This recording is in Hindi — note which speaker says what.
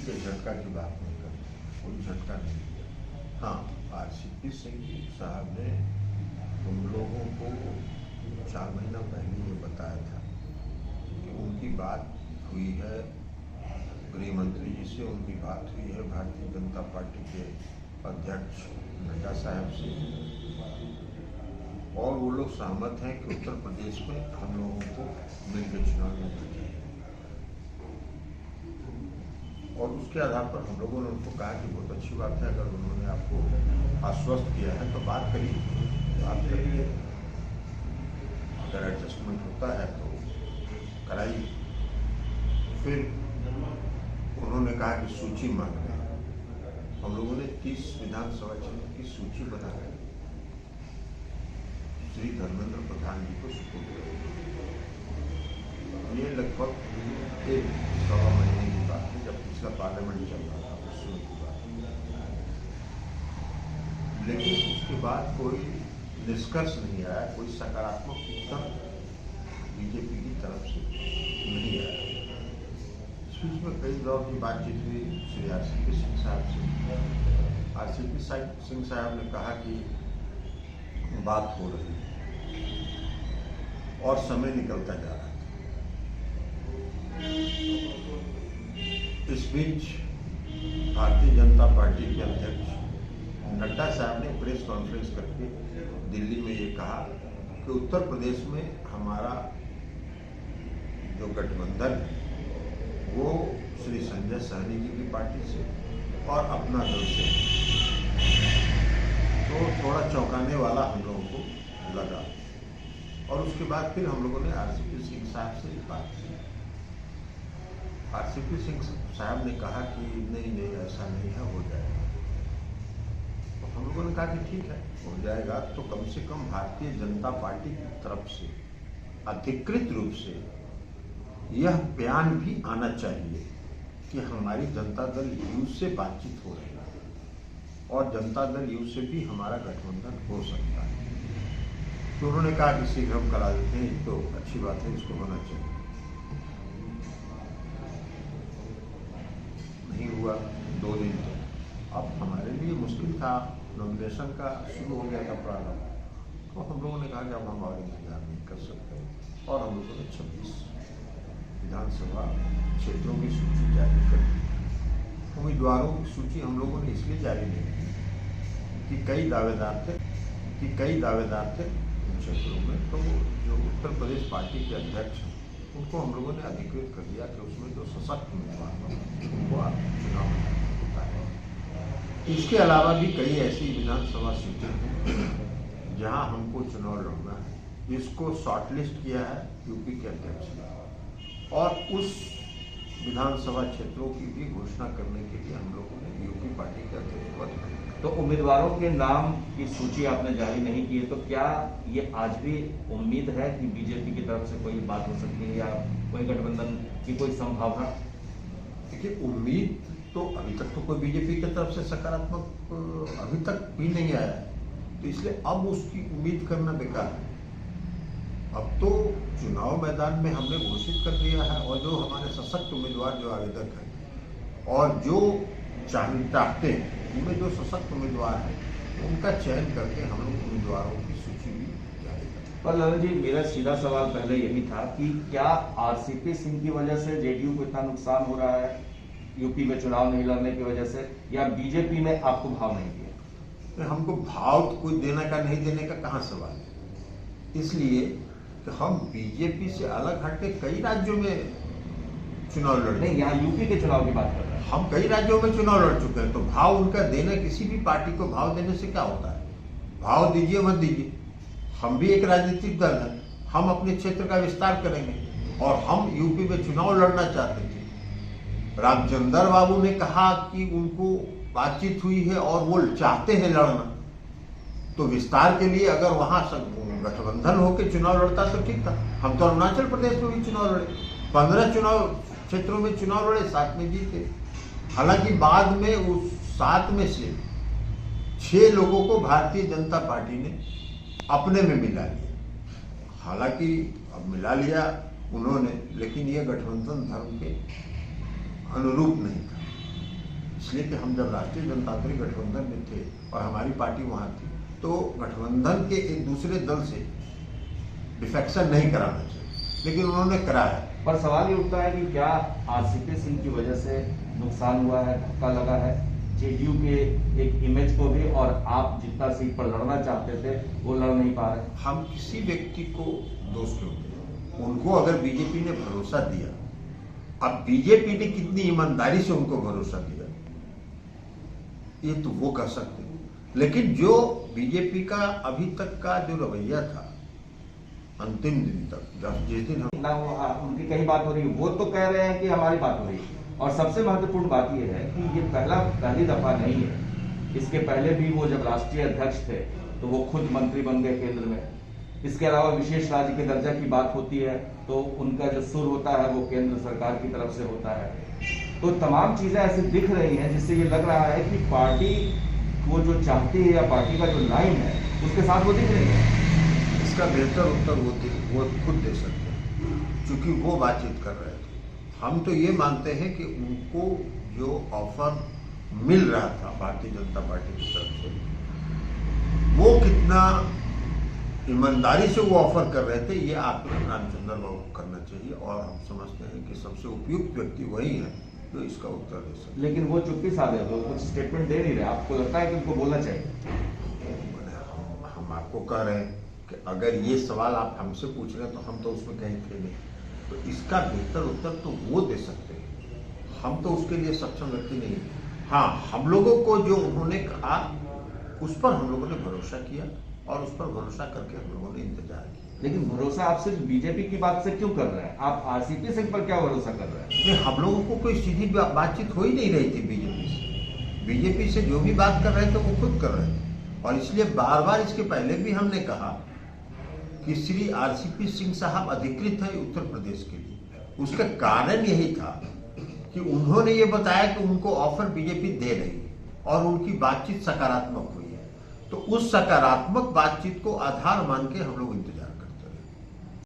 Speaker 1: के झटका की बात नहीं करते, कोई झटका नहीं दिया। हाँ, आरसीपी सिंह साहब ने उन लोगों को 4 महीना पहले ये बताया था कि उनकी बात हुई है गृह मंत्री जी से, उनकी बात हुई है भारतीय जनता पार्टी के अध्यक्ष नड्डा साहब से, और वो लोग सहमत हैं कि उत्तर प्रदेश में हम लोगों को मिलकर चुनाव लड़ना चाहिए। और उसके आधार पर हम लोगों ने उनको कहा कि बहुत अच्छी बात है, अगर उन्होंने आपको आश्वस्त किया है तो बात करिए, अगर एडजस्टमेंट होता है तो कराइए। फिर उन्होंने कहा कि सूची मांग रहे हैं। हम लोगों ने 30 विधानसभा क्षेत्र की सूची बनाकर श्री धर्मेंद्र प्रधान जी को सुपुर्द कर, ये लगभग 1-1.25 महीने की बात है, जब पिछला पार्लियामेंट चल रहा था उस समय की बात है। लेकिन उसके बाद कोई निष्कर्ष नहीं आया, कोई सकारात्मक उत्तर बीजेपी की तरफ से नहीं आया। इस बीच में कई दौर की बातचीत हुई श्री आरसीपी सिंह साहब से। आरसीपी सिंह साहब ने कहा कि बात हो रही है और समय निकलता जा रहा था। इस बीच भारतीय जनता पार्टी के अध्यक्ष नड्डा साहब ने प्रेस कॉन्फ्रेंस करके दिल्ली में ये कहा कि उत्तर प्रदेश में हमारा जो गठबंधन है वो श्री संजय सहनी जी की पार्टी से और अपना दल से, तो थोड़ा चौंकाने वाला हम लोगों को लगा। और उसके बाद फिर हम लोगों ने आरसीपी सिंह साहब से बात की। आरसीपी सिंह साहब ने कहा कि नहीं ऐसा नहीं है, हो जाएगा। तो हम लोगों ने कहा कि ठीक है, हो जाएगा तो कम से कम भारतीय जनता पार्टी की तरफ से अधिकृत रूप से यह बयान भी आना चाहिए कि हमारी जनता दल यू से बातचीत हो रही है और जनता दल यू से भी हमारा गठबंधन हो सकता है। तो उन्होंने कहा कि शीघ्र हम करा देते हैं, तो अच्छी बात है, इसको होना चाहिए। नहीं हुआ 2 दिन तक। अब हमारे लिए मुश्किल था, नॉमिनेशन का शुरू हो गया था प्रारंभ, तो हम लोगों ने कहा कि अब हम और इंतजार नहीं कर सकते, और हम लोगों ने 26 विधानसभा क्षेत्रों की सूची जारी कर दी। उम्मीदवारों की सूची हम लोगों ने इसलिए जारी नहीं की कि कई दावेदार थे उन क्षेत्रों में, तो जो उत्तर प्रदेश पार्टी के अध्यक्ष हैं उनको हम लोगों ने अधिकृत कर दिया कि उसमें जो सशक्त उम्मीदवार हों उनको आप चुनाव होता है। इसके अलावा भी कई ऐसी विधानसभा सीटें हैं जहां हमको चुनाव लड़ना है। इसको शॉर्टलिस्ट किया है यूपी के अध्यक्ष ने, और उस विधानसभा क्षेत्रों की भी घोषणा करने के लिए हम लोगों ने यूपी पार्टी के अध्यक्ष को अधिकृत।
Speaker 2: तो उम्मीदवारों के नाम की सूची आपने जारी नहीं की है, तो क्या ये आज भी उम्मीद है कि बीजेपी की तरफ से कोई बात हो सकती है या कोई गठबंधन की कोई संभावना?
Speaker 1: देखिए, उम्मीद तो अभी तक तो कोई बीजेपी की तरफ से सकारात्मक अभी तक भी नहीं आया है, तो इसलिए अब उसकी उम्मीद करना बेकार है। अब तो चुनाव मैदान में हमने घोषित कर दिया है, और जो हमारे सशक्त उम्मीदवार जो आवेदक हैं और जो चाहते हैं, उनमें जो सशक्त उम्मीदवार हैं उनका चयन करके हम लोग उम्मीदवारों की सूची भी जारी करें।
Speaker 2: पर ललन जी, मेरा सीधा सवाल पहले यही था कि क्या आरसीपी सिंह की वजह से जेडीयू को इतना नुकसान हो रहा है यूपी में चुनाव नहीं लड़ने की वजह से, या बीजेपी ने आपको भाव नहीं दिया?
Speaker 1: हमको भाव कोई देने का नहीं देने का कहाँ सवाल है, इसलिए कि हम बीजेपी से अलग हटके कई राज्यों में चुनाव लड़ रहे हैं।
Speaker 2: यहाँ यूपी के चुनाव की बात कर रहे हैं।
Speaker 1: हम कई राज्यों में चुनाव लड़ चुके हैं, तो भाव उनका देना, किसी भी पार्टी को भाव देने से क्या होता है? भाव दीजिए मत दीजिए, हम भी एक राजनीतिक दल है, हम अपने क्षेत्र का विस्तार करेंगे, और हम यूपी में चुनाव लड़ना चाहते थे। रामचंद्र बाबू ने कहा कि उनको बातचीत हुई है और वो चाहते हैं लड़ना, तो विस्तार के लिए अगर वहां गठबंधन होकर चुनाव लड़ता तो ठीक था। हम तो अरुणाचल प्रदेश में भी चुनाव लड़े, 15 चुनाव क्षेत्रों में चुनाव लड़े, 7 में जीते। हालांकि बाद में उस 7 में से 6 लोगों को भारतीय जनता पार्टी ने अपने में मिला लिया। हालांकि अब मिला लिया उन्होंने, लेकिन ये गठबंधन धर्म के अनुरूप नहीं था। इसलिए कि हम जब राष्ट्रीय जनतांत्रिक गठबंधन में थे और हमारी पार्टी वहाँ थी, तो गठबंधन के एक दूसरे दल से डिफेक्शन नहीं कराना चाहिए, लेकिन उन्होंने कराया।
Speaker 2: पर सवाल ये उठता है कि क्या आरसीपी सिंह की वजह से नुकसान हुआ है, धक्का लगा है जेडीयू के एक इमेज को भी, और आप जितना सीट पर लड़ना चाहते थे वो लड़ नहीं पा रहे?
Speaker 1: हम किसी व्यक्ति को दोष क्यों दें? उनको अगर बीजेपी ने भरोसा दिया, अब बीजेपी ने कितनी ईमानदारी से उनको भरोसा दिया ये तो वो कर सकते हैं, लेकिन जो बीजेपी का अभी तक का जो रवैया था अंतिम दिन तक, जब जिस दिन हम
Speaker 2: ना उनकी कहीं बात हो रही है, वो तो कह रहे हैं कि हमारी बात हो रही है। और सबसे महत्वपूर्ण बात यह है कि ये पहली दफा नहीं है, इसके पहले भी वो जब राष्ट्रीय अध्यक्ष थे तो वो खुद मंत्री बन गए केंद्र में। इसके अलावा विशेष राज्य के दर्जा की बात होती है तो उनका जो सुर होता है वो केंद्र सरकार की तरफ से होता है। तो तमाम चीजें ऐसी दिख रही हैं जिससे ये लग रहा है कि पार्टी वो जो चाहती है या पार्टी का जो लाइन है उसके साथ वो दिख रही है।
Speaker 1: इसका बेहतर उत्तर वो खुद दे सकते हैं, क्योंकि वो बातचीत कर रहे थे। हम तो ये मानते हैं कि उनको जो ऑफर मिल रहा था भारतीय जनता पार्टी की तरफ से, वो कितना ईमानदारी से वो ऑफर कर रहे थे ये आकलन रामचंद्र बाबू को करना चाहिए, और हम समझते हैं कि सबसे उपयुक्त व्यक्ति वही है जो इसका उत्तर दे सकते।
Speaker 2: लेकिन वो चुप्पी साधे हो, कुछ स्टेटमेंट दे नहीं रहे। आपको लगता है कि उनको बोलना चाहिए?
Speaker 1: हम आपको कह रहे हैं कि अगर ये सवाल आप हमसे पूछ रहे हैं तो हम तो उसमें कहीं थे नहीं, तो इसका बेहतर उत्तर तो वो दे सकते हैं, हम तो उसके लिए सक्षम व्यक्ति नहीं। हाँ, हम लोगों को जो उन्होंने कहा उस पर हम लोगों ने भरोसा किया, और उस पर भरोसा करके हम लोगों ने इंतजार किया।
Speaker 2: लेकिन भरोसा आप सिर्फ बीजेपी की बात से क्यों कर रहे हैं? आप आरसीपी सिंह पर क्या भरोसा कर रहे हैं?
Speaker 1: नहीं, हम लोगों को कोई सीधी बातचीत हो ही नहीं रही थी बीजेपी से। बीजेपी से जो भी बात कर रहे थे वो खुद कर रहे थे, और इसलिए बार बार इसके पहले भी हमने कहा कि श्री आरसीपी सिंह साहब अधिकृत है उत्तर प्रदेश के लिए। उसका कारण यही था कि उन्होंने ये बताया कि उनको ऑफर बीजेपी दे रही है और उनकी बातचीत सकारात्मक हुई है, तो उस सकारात्मक बातचीत को आधार मान के हम लोग इंतजार